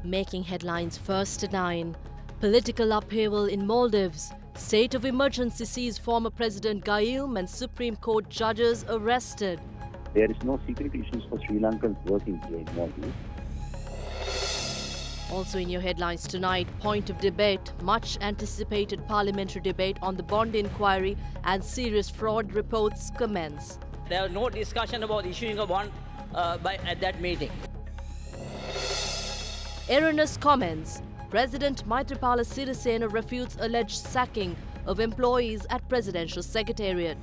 Making headlines first at 9. Political upheaval in Maldives. State of emergency sees former President Gayoom and Supreme Court judges arrested. There is no secret issues for Sri Lankans working here in Maldives. Also in your headlines tonight, point of debate, much anticipated parliamentary debate on the bond inquiry and serious fraud reports commence. There was no discussion about issuing a bond at that meeting. Erroneous comments. President Maithripala Sirisena refutes alleged sacking of employees at Presidential Secretariat.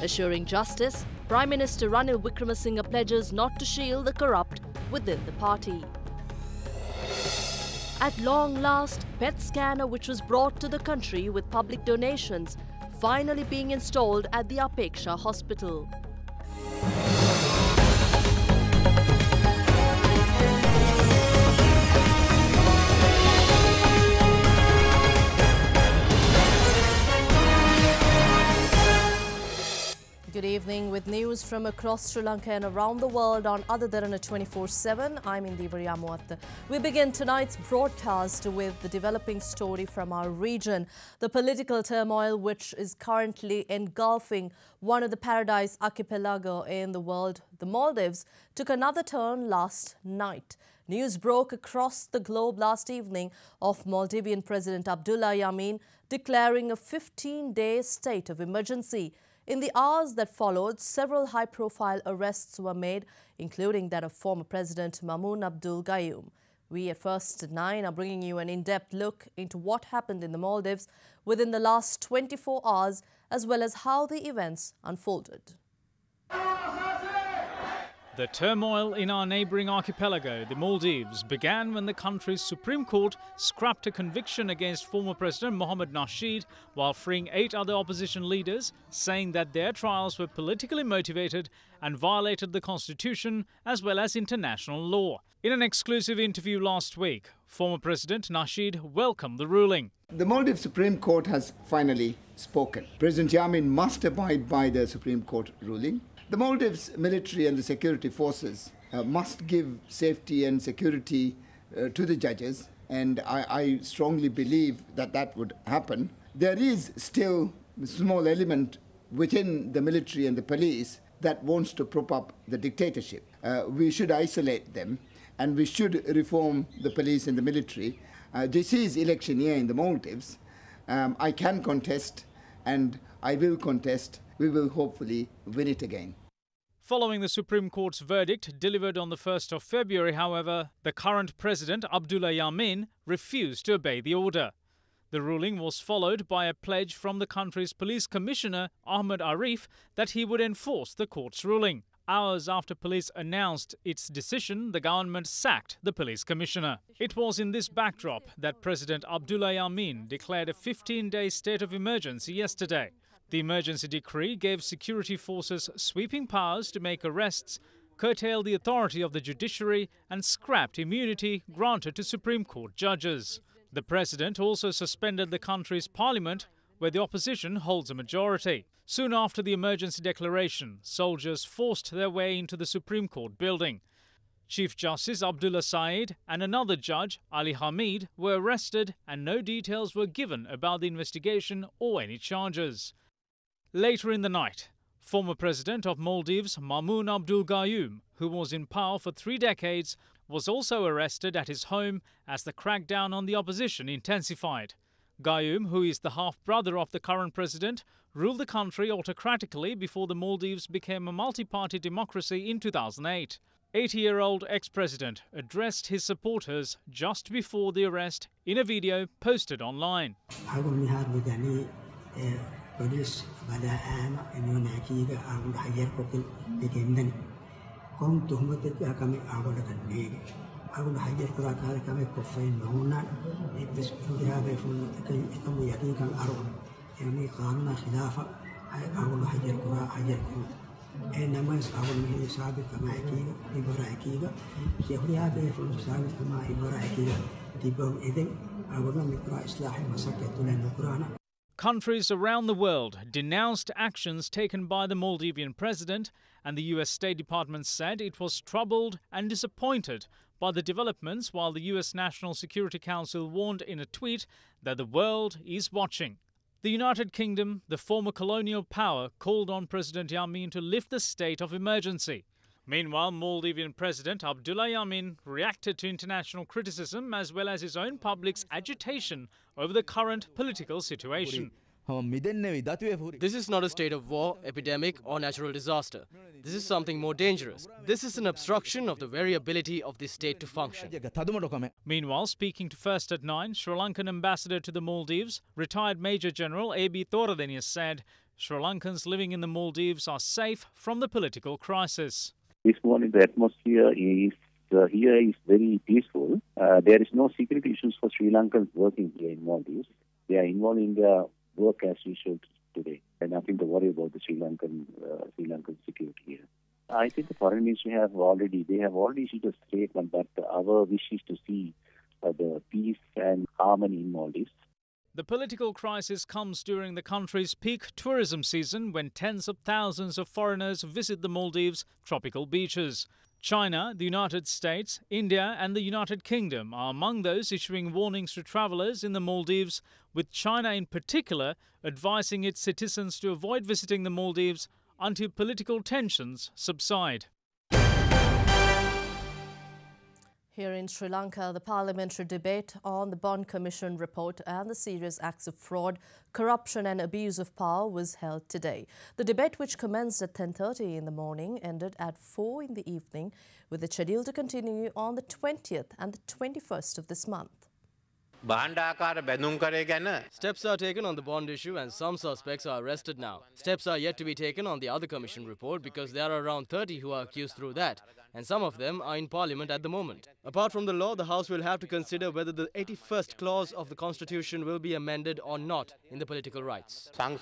Assuring justice, Prime Minister Wickremesinghe pledges not to shield the corrupt within the party. At long last, PET scanner which was brought to the country with public donations finally being installed at the Apeksha hospital. Good evening with news from across Sri Lanka and around the world on Other Derana 24/7. I'm Indivariya Muatta. We begin tonight's broadcast with the developing story from our region. The political turmoil which is currently engulfing one of the paradise archipelago in the world, the Maldives, took another turn last night. News broke across the globe last evening of Maldivian President Abdullah Yameen declaring a 15-day state of emergency. In the hours that followed, several high-profile arrests were made, including that of former President Maumoon Abdul Gayoom. We at First at 9 are bringing you an in-depth look into what happened in the Maldives within the last 24 hours, as well as how the events unfolded. The turmoil in our neighbouring archipelago, the Maldives, began when the country's Supreme Court scrapped a conviction against former President Mohamed Nasheed while freeing 8 other opposition leaders, saying that their trials were politically motivated and violated the constitution as well as international law. In an exclusive interview last week, former President Nasheed welcomed the ruling. The Maldives Supreme Court has finally spoken. President Yameen must abide by the Supreme Court ruling. The Maldives military and the security forces must give safety and security to the judges, and I strongly believe that that would happen. There is still a small element within the military and the police that wants to prop up the dictatorship. We should isolate them, and we should reform the police and the military. This is election year in the Maldives. I can contest, and I will contest. We will hopefully win it again. Following the Supreme Court's verdict delivered on the 1st of February, however, the current president, Abdullah Yameen, refused to obey the order. The ruling was followed by a pledge from the country's police commissioner, Ahmed Arif, that he would enforce the court's ruling. Hours after police announced its decision, the government sacked the police commissioner. It was in this backdrop that President Abdullah Yameen declared a 15-day state of emergency yesterday. The emergency decree gave security forces sweeping powers to make arrests, curtail the authority of the judiciary and scrapped immunity granted to Supreme Court judges. The president also suspended the country's parliament, where the opposition holds a majority. Soon after the emergency declaration, soldiers forced their way into the Supreme Court building. Chief Justice Abdullah Saeed and another judge, Ali Hamid, were arrested and no details were given about the investigation or any charges. Later in the night, former president of Maldives, Maumoon Abdul Gayoom, who was in power for 3 decades, was also arrested at his home as the crackdown on the opposition intensified. Gayoom, who is the half-brother of the current president, ruled the country autocratically before the Maldives became a multi-party democracy in 2008. 80-year-old ex-president addressed his supporters just before the arrest in a video posted online. Police badaan immunakiga agul hayar kokil digendani kom tuhmatika kami agul kadnege agul hayar kura kala kami kofain nonan bes india be fun kay itamu yaki kan arun yani qanuna khilafa agul hayar kura namas agul mi sabit kama akiga ibara akiga yahriya be fun sabit kama ibara akiga tibam eden agul mikra islahi masakatuna nukrana. Countries around the world denounced actions taken by the Maldivian president, and the US State Department said it was troubled and disappointed by the developments, while the US National Security Council warned in a tweet that the world is watching. The United Kingdom, the former colonial power, called on President Yameen to lift the state of emergency. Meanwhile, Maldivian President Abdullah Yameen reacted to international criticism as well as his own public's agitation over the current political situation. This is not a state of war, epidemic or natural disaster. This is something more dangerous. This is an obstruction of the very ability of this state to function. Meanwhile, speaking to First at 9, Sri Lankan ambassador to the Maldives, retired Major General A.B. Thoradenius said Sri Lankans living in the Maldives are safe from the political crisis. This morning, the atmosphere is here is very peaceful. There is no security issues for Sri Lankans working here in Maldives. They are involved in their work as usual today, and nothing to worry about the Sri Lankan security here. I think the foreign ministry have already issued a statement that our wish is to see the peace and harmony in Maldives. The political crisis comes during the country's peak tourism season when tens of thousands of foreigners visit the Maldives' tropical beaches. China, the United States, India and the United Kingdom are among those issuing warnings to travellers in the Maldives, with China in particular advising its citizens to avoid visiting the Maldives until political tensions subside. Here in Sri Lanka, the parliamentary debate on the Bond Commission report and the serious acts of fraud, corruption and abuse of power was held today. The debate, which commenced at 10:30 in the morning, ended at 4 in the evening, with the schedule to continue on the 20th and the 21st of this month. Steps are taken on the bond issue and some suspects are arrested now. Steps are yet to be taken on the other commission report because there are around 30 who are accused through that, and some of them are in parliament at the moment. Apart from the law, the House will have to consider whether the 81st clause of the Constitution will be amended or not in the political rights. Following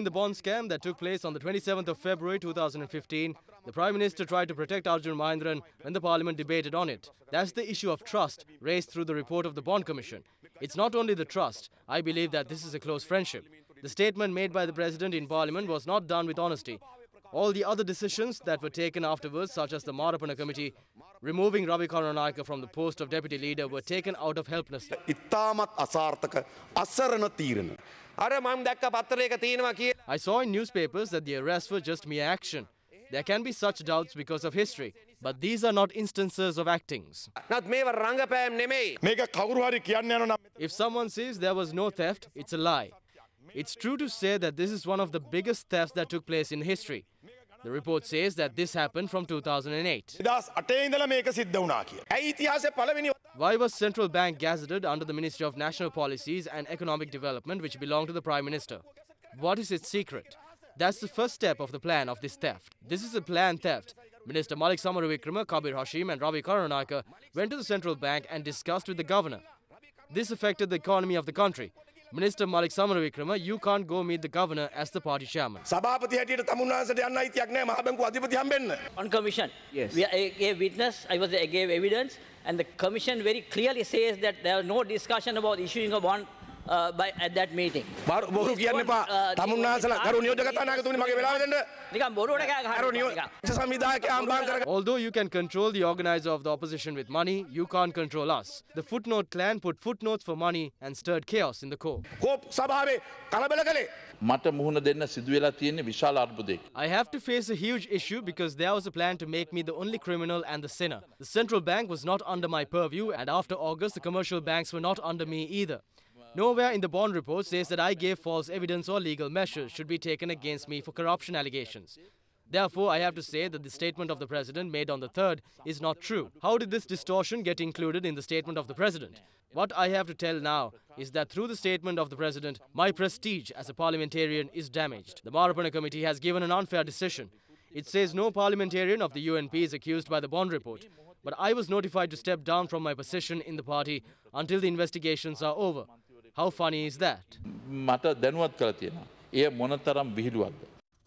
the bond scam that took place on the 27th of February 2015, the Prime Minister tried to protect Arjun Mahindran when the Parliament debated on it. That's the issue of trust raised through the report of the Bond Commission. It's not only the trust. I believe that this is a close friendship. The statement made by the President in Parliament was not done with honesty. All the other decisions that were taken afterwards, such as the Maithripala committee, removing Ravi Karunanika from the post of deputy leader, were taken out of helplessness. I saw in newspapers that the arrests were just mere action. There can be such doubts because of history, but these are not instances of actings. If someone says there was no theft, it's a lie. It's true to say that this is one of the biggest thefts that took place in history. The report says that this happened from 2008. Why was Central Bank gazetted under the Ministry of National Policies and Economic Development, which belonged to the Prime Minister? What is its secret? That's the first step of the plan of this theft. This is a planned theft. Minister Malik Wickremesinghe, Kabir Hashim and Ravi Karunanika went to the central bank and discussed with the governor. This affected the economy of the country. Minister Malik Wickremesinghe, you can't go meet the governor as the party chairman. On commission, yes. I gave witness, I gave evidence, and the commission very clearly says that there was no discussion about issuing a bond at that meeting. Although you can control the organizer of the opposition with money, you can't control us. The Footnote clan put footnotes for money and stirred chaos in the court. I have to face a huge issue because there was a plan to make me the only criminal and the sinner. The central bank was not under my purview, and after August, the commercial banks were not under me either. Nowhere in the bond report says that I gave false evidence or legal measures should be taken against me for corruption allegations. Therefore, I have to say that the statement of the President made on the 3rd is not true. How did this distortion get included in the statement of the President? What I have to tell now is that through the statement of the President, my prestige as a parliamentarian is damaged. The Maithripala committee has given an unfair decision. It says no parliamentarian of the UNP is accused by the bond report. But I was notified to step down from my position in the party until the investigations are over. How funny is that?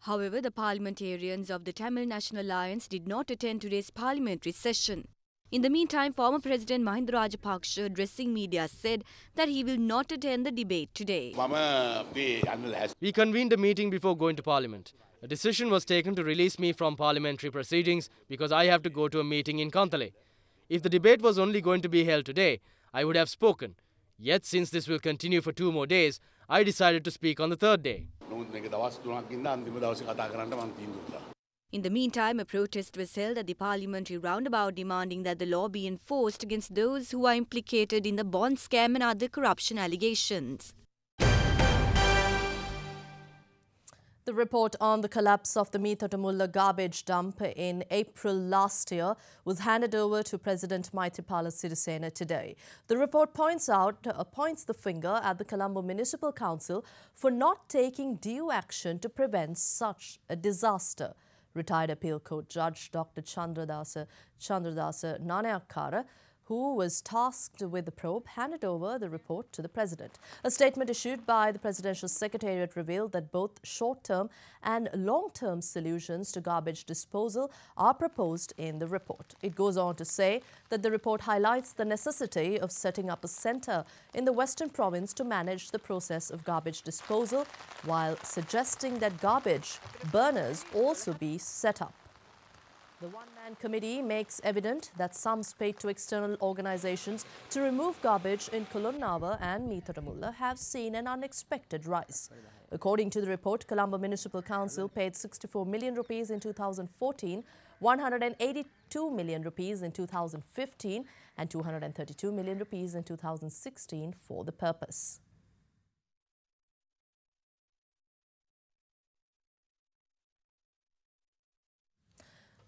However, the parliamentarians of the Tamil National Alliance did not attend today's parliamentary session. In the meantime, former President Rajapakse, addressing media, said that he will not attend the debate today. We convened a meeting before going to parliament. A decision was taken to release me from parliamentary proceedings because I have to go to a meeting in Kantale. If the debate was only going to be held today, I would have spoken. Yet since this will continue for 2 more days, I decided to speak on the 3rd day. In the meantime, a protest was held at the parliamentary roundabout demanding that the law be enforced against those who are implicated in the bond scam and other corruption allegations. The report on the collapse of the Maithripala garbage dump in April last year was handed over to President Maithripala Sirisena today. The report points the finger at the Colombo Municipal Council for not taking due action to prevent such a disaster. Retired appeal court judge Dr. Chandradasa Nanayakara, who was tasked with the probe, handed over the report to the President. A statement issued by the Presidential Secretariat revealed that both short-term and long-term solutions to garbage disposal are proposed in the report. It goes on to say that the report highlights the necessity of setting up a centre in the Western Province to manage the process of garbage disposal, while suggesting that garbage burners also be set up. The one-man committee makes evident that sums paid to external organizations to remove garbage in Kolonnawa and Maithripala have seen an unexpected rise. According to the report, Colombo Municipal Council paid 64 million rupees in 2014, 182 million rupees in 2015 and 232 million rupees in 2016 for the purpose.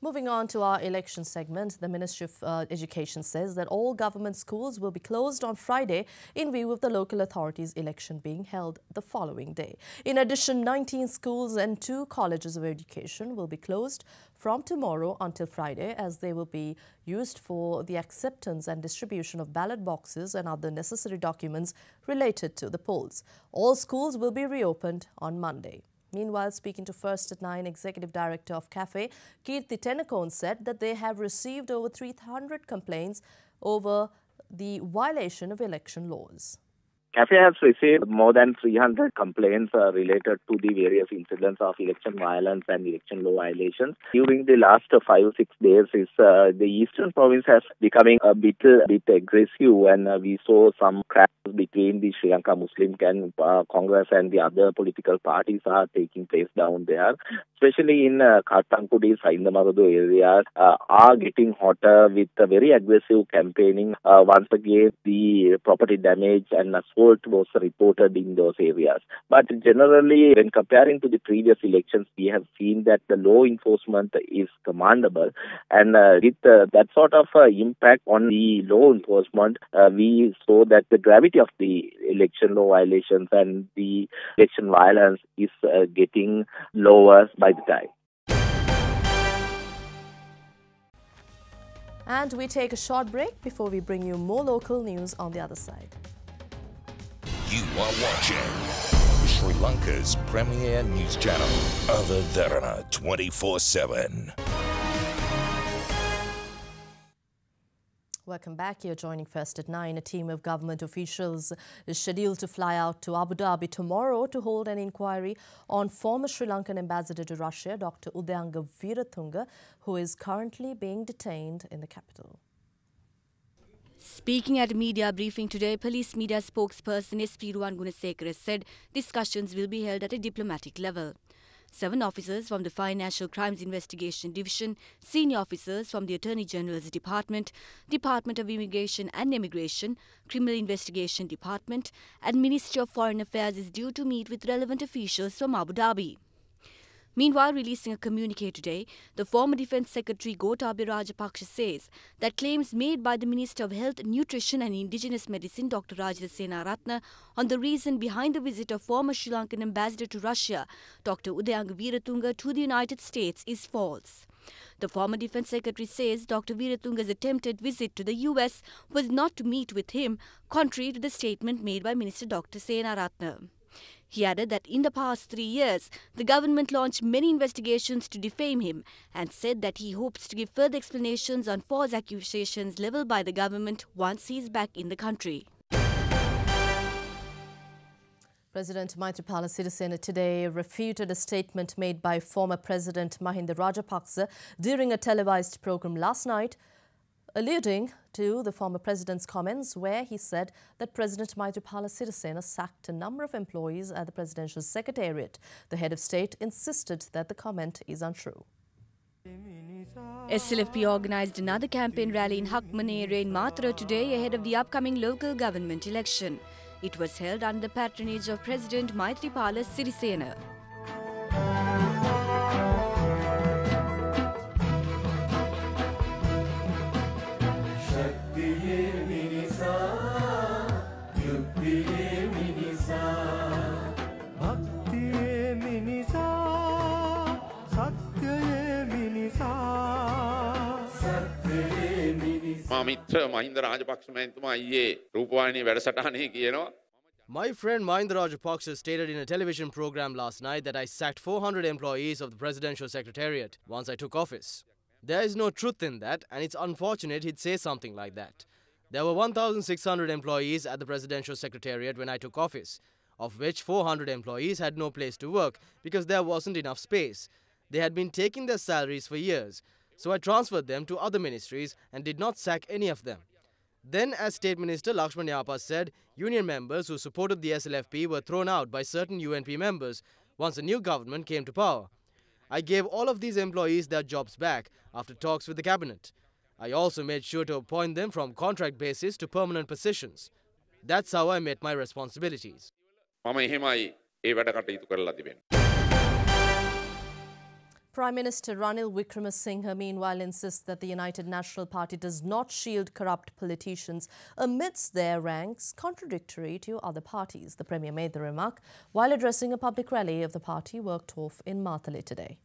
Moving on to our election segment, the Ministry of Education says that all government schools will be closed on Friday in view of the local authorities' election being held the following day. In addition, 19 schools and 2 colleges of education will be closed from tomorrow until Friday, as they will be used for the acceptance and distribution of ballot boxes and other necessary documents related to the polls. All schools will be reopened on Monday. Meanwhile, speaking to First at 9 Executive Director of CAFE, Kirti Tenakon said that they have received over 300 complaints over the violation of election laws. CAFE has received more than 300 complaints related to the various incidents of election violence and election law violations. During the last 5-6 days, the Eastern Province has becoming a bit aggressive, and we saw some cracks between the Sri Lanka Muslim Congress and the other political parties are taking place down there. Especially in Katangkudi, Saindamarudu areas are getting hotter with a very aggressive campaigning. Once again, the property damage and assault was reported in those areas. But generally, when comparing to the previous elections, we have seen that the law enforcement is commendable. And with that sort of impact on the law enforcement, we saw that the gravity of the election law violations and the election violence is getting lower by the time. And we take a short break before we bring you more local news on the other side. You are watching Sri Lanka's premier news channel, Derana 24/7. Welcome back. You're joining First at 9. A team of government officials is scheduled to fly out to Abu Dhabi tomorrow to hold an inquiry on former Sri Lankan ambassador to Russia, Dr. Udayanga Veeratunga, who is currently being detained in the capital. Speaking at a media briefing today, police media spokesperson SP Ruwan Gunasekara said discussions will be held at a diplomatic level. 7 officers from the Financial Crimes Investigation Division, senior officers from the Attorney General's Department, Department of Immigration and Immigration, Criminal Investigation Department and Ministry of Foreign Affairs is due to meet with relevant officials from Abu Dhabi. Meanwhile, releasing a communique today, the former Defence Secretary Gotabaya Rajapakse says that claims made by the Minister of Health, Nutrition and Indigenous Medicine, Dr. Rajda Senaratne, on the reason behind the visit of former Sri Lankan ambassador to Russia, Dr. Udayanga Veeratunga, to the United States is false. The former Defence Secretary says Dr. Veeratunga's attempted visit to the US was not to meet with him, contrary to the statement made by Minister Dr. Senaratne. He added that in the past 3 years, the government launched many investigations to defame him and said that he hopes to give further explanations on false accusations levelled by the government once he is back in the country. President Maithripala today refuted a statement made by former President Rajapakse during a televised program last night, alluding to the former president's comments where he said that President Maithripala sacked a number of employees at the presidential secretariat. The head of state insisted that the comment is untrue. SLFP organised another campaign rally in Hakmane area in Mathura today ahead of the upcoming local government election. It was held under the patronage of President Maithripala Sirisena. My friend Mahinda Rajapakse stated in a television program last night that I sacked 400 employees of the Presidential Secretariat once I took office. There is no truth in that, and it's unfortunate he'd say something like that. There were 1,600 employees at the Presidential Secretariat when I took office, of which 400 employees had no place to work because there wasn't enough space. They had been taking their salaries for years, so I transferred them to other ministries and did not sack any of them. Then, as State Minister Lakshman Yapa said, union members who supported the SLFP were thrown out by certain UNP members once a new government came to power. I gave all of these employees their jobs back after talks with the cabinet. I also made sure to appoint them from contract basis to permanent positions. That's how I met my responsibilities. Prime Minister Ranil Wickremesinghe meanwhile insists that the United National Party does not shield corrupt politicians amidst their ranks, contradictory to other parties. The Premier made the remark while addressing a public rally of the party worked off in Maldives today.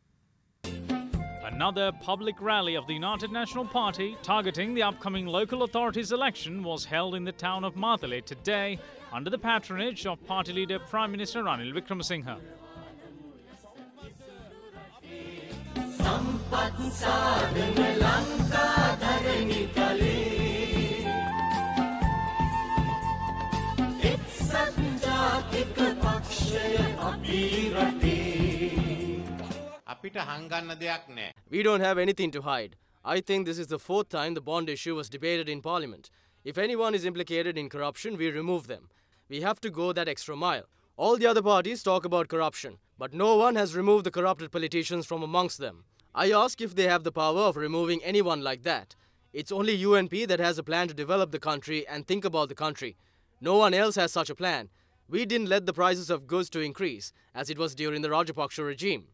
Another public rally of the United National Party targeting the upcoming local authorities election was held in the town of Maldives today under the patronage of party leader Prime Minister Ranil Wickremesinghe. We don't have anything to hide. I think this is the fourth time the bond issue was debated in Parliament. If anyone is implicated in corruption, we remove them. We have to go that extra mile. All the other parties talk about corruption, but no one has removed the corrupted politicians from amongst them. I ask if they have the power of removing anyone like that. It's only UNP that has a plan to develop the country and think about the country. No one else has such a plan. We didn't let the prices of goods to increase, as it was during the Rajapakse regime.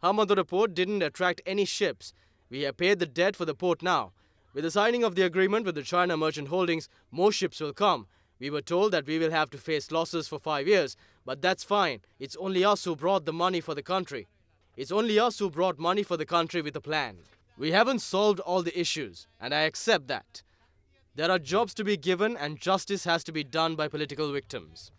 Hamadura port didn't attract any ships. We have paid the debt for the port now. With the signing of the agreement with the China Merchant Holdings, more ships will come. We were told that we will have to face losses for 5 years, but that's fine. It's only us who brought the money for the country. It's only us who brought money for the country with a plan. We haven't solved all the issues, and I accept that. There are jobs to be given and justice has to be done by political victims.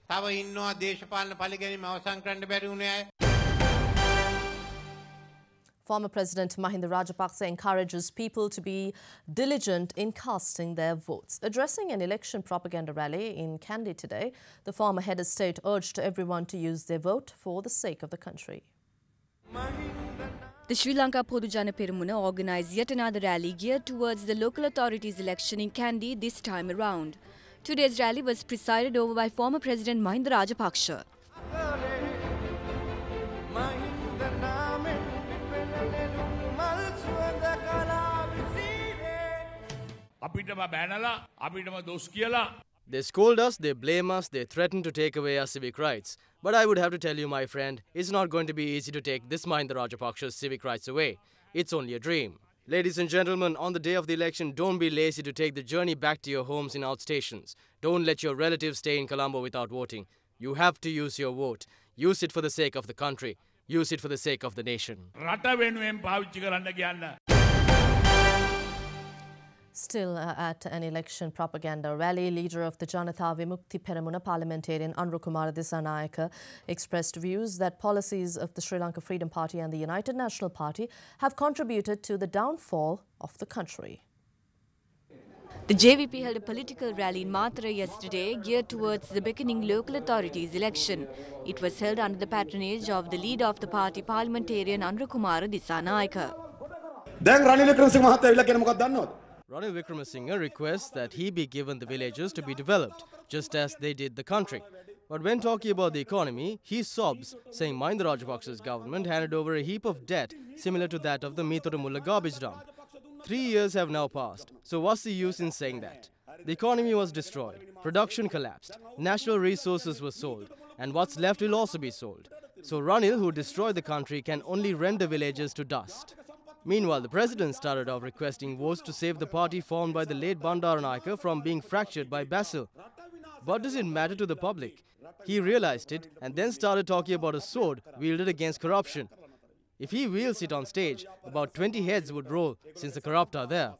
Former President Mahinda Rajapakse encourages people to be diligent in casting their votes. Addressing an election propaganda rally in Kandy today, the former head of state urged everyone to use their vote for the sake of the country. The Sri Lanka Podujana Peramuna organised yet another rally geared towards the local authorities election in Kandy this time around. Today's rally was presided over by former President Mahinda Rajapakse. They scold us, they blame us, they threaten to take away our civic rights. But I would have to tell you, my friend, it's not going to be easy to take this Mahinda Rajapakse's civic rights away. It's only a dream. Ladies and gentlemen, on the day of the election, don't be lazy to take the journey back to your homes in outstations. Don't let your relatives stay in Colombo without voting. You have to use your vote. Use it for the sake of the country. Use it for the sake of the nation. Still at an election propaganda rally, leader of the Janatha Vimukti Peramuna parliamentarian Anrukumara Disanayaka expressed views that policies of the Sri Lanka Freedom Party and the United National Party have contributed to the downfall of the country. The JVP held a political rally in Mathura yesterday geared towards the beckoning local authorities election. It was held under the patronage of the leader of the party, parliamentarian Anurakumara Dissanayaka. Ranil Wickremesinghe requests that he be given the villages to be developed, just as they did the country. But when talking about the economy, he sobs, saying Mahinda Rajapakse's government handed over a heap of debt similar to that of the Maithripala garbage dump. 3 years have now passed, so what's the use in saying that? The economy was destroyed, production collapsed, natural resources were sold, and what's left will also be sold. So Ranil, who destroyed the country, can only rend the villages to dust. Meanwhile, the president started off requesting votes to save the party formed by the late Bandaranaike from being fractured by Basil. What does it matter to the public? He realized it and then started talking about a sword wielded against corruption. If he wields it on stage, about 20 heads would roll since the corrupt are there.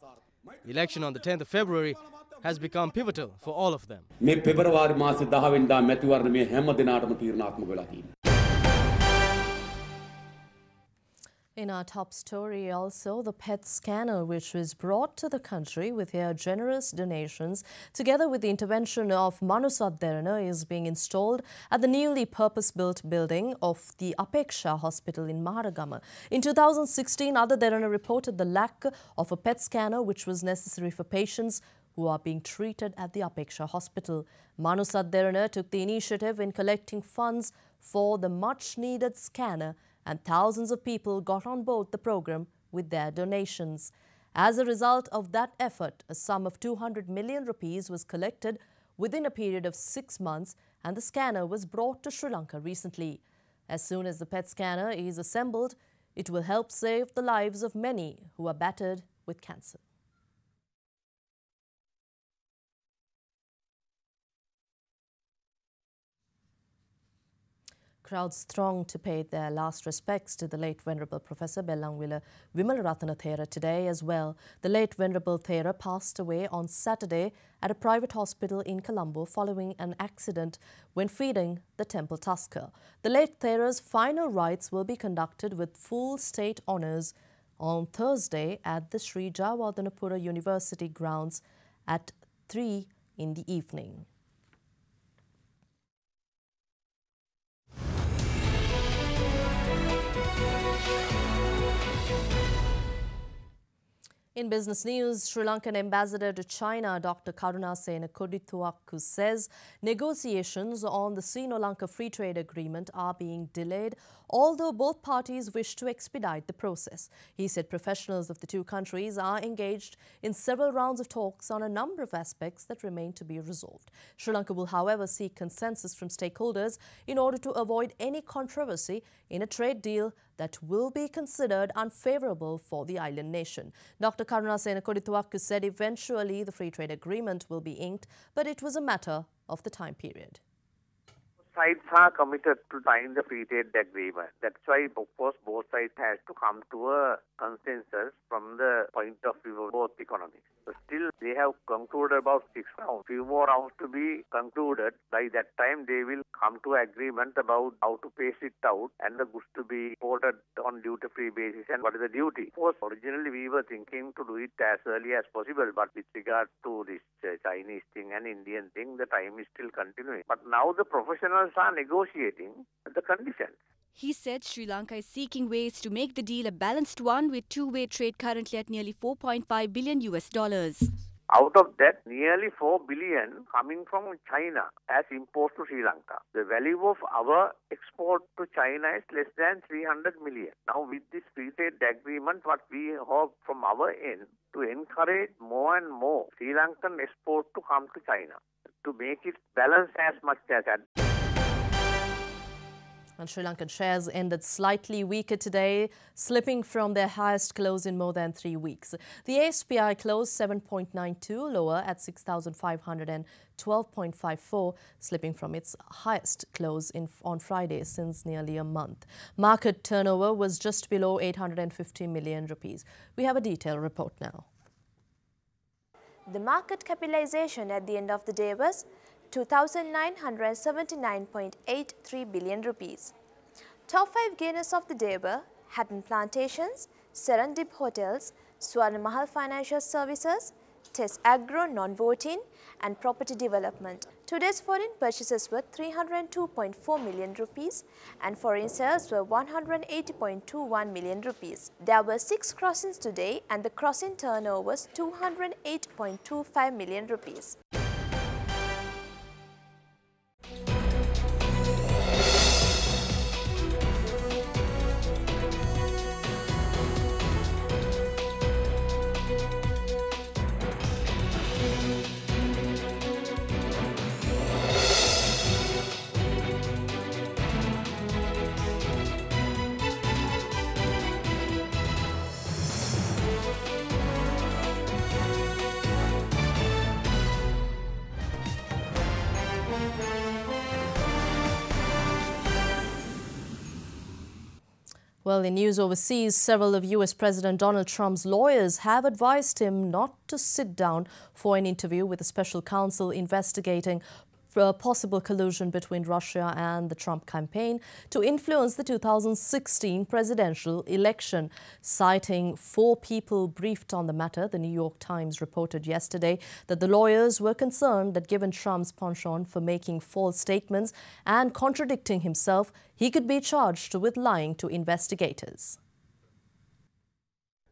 The election on the 10th of February has become pivotal for all of them. In our top story also, the PET scanner, which was brought to the country with their generous donations, together with the intervention of Manusat Derana, is being installed at the newly purpose-built building of the Apeksha Hospital in Maharagama. In 2016, Ada Derana reported the lack of a PET scanner, which was necessary for patients who are being treated at the Apeksha Hospital. Manusat Derana took the initiative in collecting funds for the much-needed scanner, and thousands of people got on board the program with their donations. As a result of that effort, a sum of 200 million rupees was collected within a period of 6 months, and the scanner was brought to Sri Lanka recently. As soon as the PET scanner is assembled, it will help save the lives of many who are battered with cancer. Crowds thronged to pay their last respects to the late Venerable Professor Bellangwila Wimalaratana Thera today as well. The late Venerable Thera passed away on Saturday at a private hospital in Colombo following an accident when feeding the temple tusker. The late Thera's final rites will be conducted with full state honours on Thursday at the Sri Jayawardenepura University grounds at 3 in the evening. In business news, Sri Lankan Ambassador to China, Dr. Karunasena Kodithuakku, says negotiations on the Sino-Lanka Free Trade Agreement are being delayed, although both parties wish to expedite the process. He said professionals of the two countries are engaged in several rounds of talks on a number of aspects that remain to be resolved. Sri Lanka will, however, seek consensus from stakeholders in order to avoid any controversy in a trade deal that will be considered unfavourable for the island nation. Dr. Karunasena Kodithuakku said eventually the free trade agreement will be inked, but it was a matter of the time period. Sides are committed to sign the free trade agreement. That's why, of course, both sides have to come to a consensus from the point of view of both economies. But still, they have concluded about 6 rounds. Few more rounds to be concluded. By that time, they will come to agreement about how to pace it out and the goods to be imported on duty-free basis and what is the duty. Of course, originally we were thinking to do it as early as possible, but with regard to this Chinese thing and Indian thing, the time is still continuing. But now the professionals are negotiating the conditions. He said Sri Lanka is seeking ways to make the deal a balanced one, with two-way trade currently at nearly $4.5 billion. Out of that, nearly 4 billion coming from China as imports to Sri Lanka. The value of our export to China is less than 300 million. Now, with this free trade agreement, what we hope from our end to encourage more and more Sri Lankan export to come to China, to make it balanced as much as that. And Sri Lankan shares ended slightly weaker today, slipping from their highest close in more than 3 weeks. The ASPI closed 7.92 lower at 6,512.54, slipping from its highest close on Friday since nearly a month. Market turnover was just below 850 million rupees. We have a detailed report now. The market capitalization at the end of the day was 2,979.83 billion rupees. Top 5 gainers of the day were Hatton Plantations, Serendip Hotels, Swarna Mahal Financial Services, TESS Agro, Non-Voting and Property Development. Today's foreign purchases were 302.4 million rupees and foreign sales were 180.21 million rupees. There were 6 crossings today and the crossing turnover was 208.25 million rupees. Well, in news overseas, several of US President Donald Trump's lawyers have advised him not to sit down for an interview with a special counsel investigating possible collusion between Russia and the Trump campaign to influence the 2016 presidential election. Citing 4 people briefed on the matter, the New York Times reported yesterday that the lawyers were concerned that given Trump's penchant for making false statements and contradicting himself, he could be charged with lying to investigators.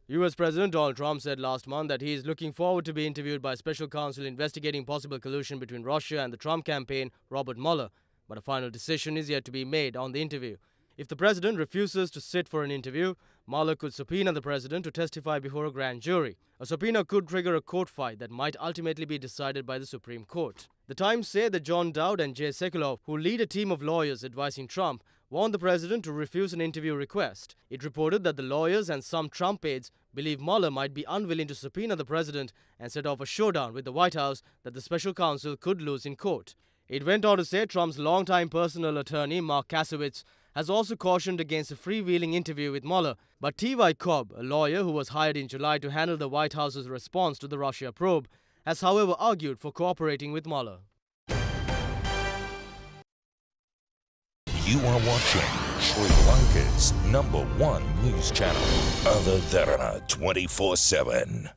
US President Donald Trump said last month that he is looking forward to be interviewed by special counsel investigating possible collusion between Russia and the Trump campaign, Robert Mueller. But a final decision is yet to be made on the interview. If the president refuses to sit for an interview, Mueller could subpoena the president to testify before a grand jury. A subpoena could trigger a court fight that might ultimately be decided by the Supreme Court. The Times said that John Dowd and Jay Sekulow, who lead a team of lawyers advising Trump, warned the president to refuse an interview request. It reported that the lawyers and some Trump aides believe Mueller might be unwilling to subpoena the president and set off a showdown with the White House that the special counsel could lose in court. It went on to say Trump's longtime personal attorney, Mark Kasowitz, has also cautioned against a freewheeling interview with Mueller. But T.Y. Cobb, a lawyer who was hired in July to handle the White House's response to the Russia probe, has however argued for cooperating with Mueller. You are watching Sri Lanka's #1 news channel, Other Derana 24/7.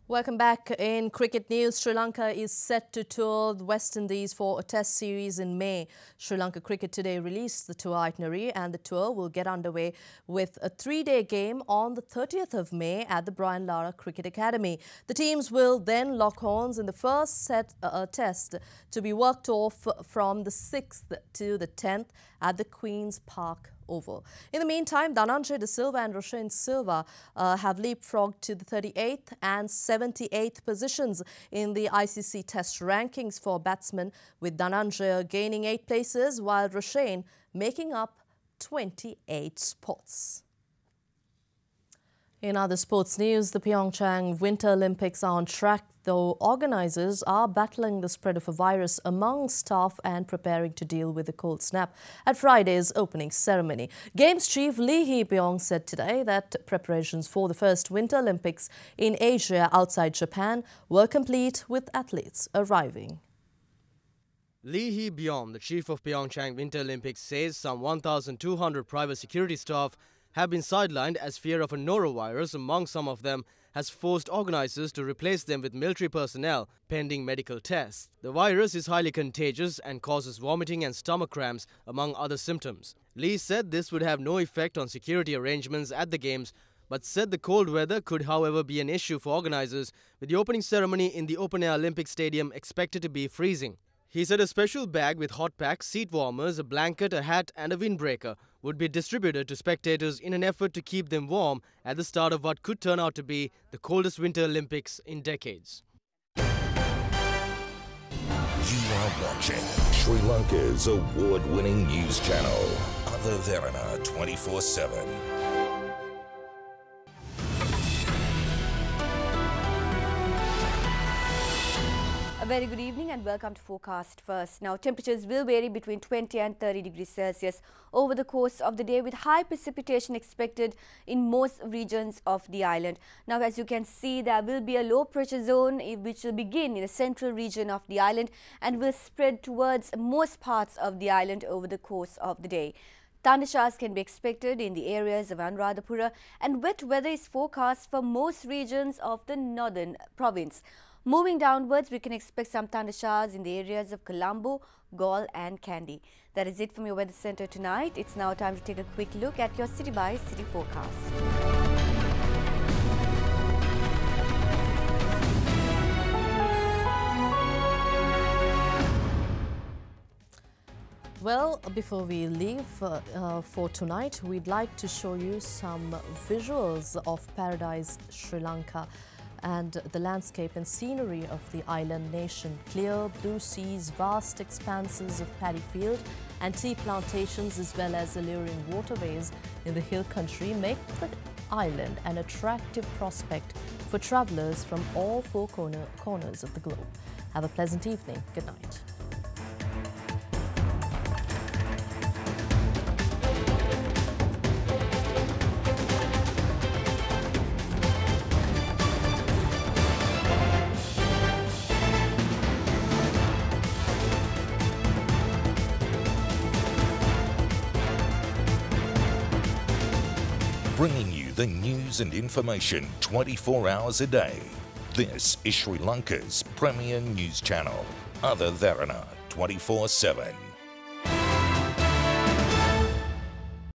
Welcome back. In cricket news, Sri Lanka is set to tour the West Indies for a test series in May. Sri Lanka Cricket today released the tour itinerary and the tour will get underway with a 3-day game on the 30th of May at the Brian Lara Cricket Academy. The teams will then lock horns in the first test to be worked off from the 6th to the 10th at the Queen's Park Oval. In the meantime, Dhananjay De Silva and Roshan Silva have leapfrogged to the 38th and 78th positions in the ICC Test rankings for batsmen, with Dhananjay gaining 8 places while Roshan making up 28 spots. In other sports news, the Pyeongchang Winter Olympics are on track, though organisers are battling the spread of a virus among staff and preparing to deal with the cold snap at Friday's opening ceremony. Games chief Lee Hee-byung said today that preparations for the first Winter Olympics in Asia outside Japan were complete, with athletes arriving. Lee Hee-byung, the chief of Pyeongchang Winter Olympics, says some 1,200 private security staff have been sidelined as fear of a norovirus among some of them has forced organisers to replace them with military personnel pending medical tests. The virus is highly contagious and causes vomiting and stomach cramps, among other symptoms. Lee said this would have no effect on security arrangements at the Games, but said the cold weather could however be an issue for organisers, with the opening ceremony in the open-air Olympic Stadium expected to be freezing. He said a special bag with hot packs, seat warmers, a blanket, a hat and a windbreaker would be distributed to spectators in an effort to keep them warm at the start of what could turn out to be the coldest Winter Olympics in decades. You are watching Sri Lanka's award-winning news channel, Other Derana 24/7. A very good evening and welcome to Forecast First. Now, temperatures will vary between 20 and 30 degrees Celsius over the course of the day, with high precipitation expected in most regions of the island. Now, as you can see, there will be a low pressure zone which will begin in the central region of the island and will spread towards most parts of the island over the course of the day. Thundershowers can be expected in the areas of Anuradhapura, and wet weather is forecast for most regions of the northern province. Moving downwards, we can expect some thundershowers in the areas of Colombo, Galle and Kandy. That is it from your weather center tonight. It's now time to take a quick look at your city by city forecast. Well, before we leave for tonight, we'd like to show you some visuals of paradise Sri Lanka and the landscape and scenery of the island nation. Clear blue seas, vast expanses of paddy field and tea plantations, as well as alluring waterways in the hill country, make the island an attractive prospect for travellers from all four corners of the globe. Have a pleasant evening. Good night. Bringing you the news and information 24 hours a day. This is Sri Lanka's premier news channel, Other Derana 24/7.